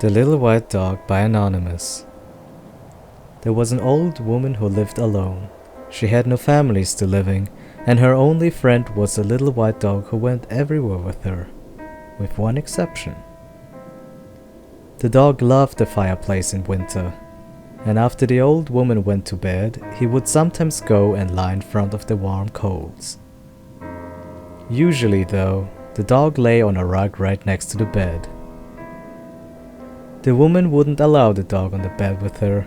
The Little White Dog by Anonymous. There was an old woman who lived alone. She had no family still living, and her only friend was a little white dog who went everywhere with her, with one exception. The dog loved the fireplace in winter, and after the old woman went to bed, he would sometimes go and lie in front of the warm coals. Usually, though, the dog lay on a rug right next to the bed. The woman wouldn't allow the dog on the bed with her,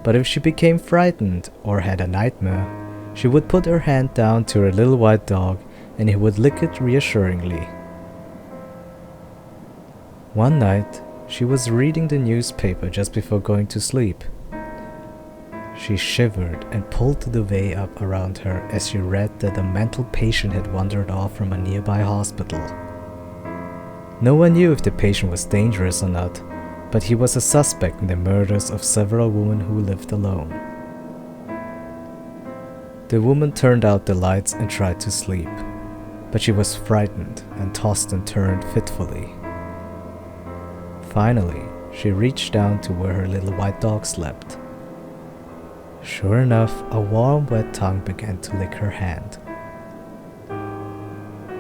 but if she became frightened or had a nightmare, she would put her hand down to her little white dog and he would lick it reassuringly. One night, she was reading the newspaper just before going to sleep. She shivered and pulled the duvet up around her as she read that a mental patient had wandered off from a nearby hospital. No one knew if the patient was dangerous or not, but he was a suspect in the murders of several women who lived alone. The woman turned out the lights and tried to sleep, but she was frightened and tossed and turned fitfully. Finally, she reached down to where her little white dog slept. Sure enough, a warm, wet tongue began to lick her hand.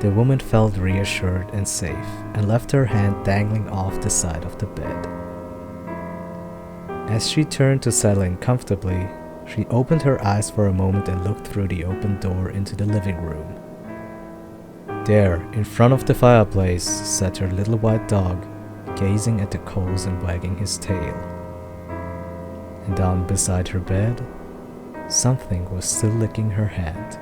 The woman felt reassured and safe and left her hand dangling off the side of the bed. As she turned to settle in comfortably, she opened her eyes for a moment and looked through the open door into the living room. There, in front of the fireplace, sat her little white dog, gazing at the coals and wagging his tail. And down beside her bed, something was still licking her hand.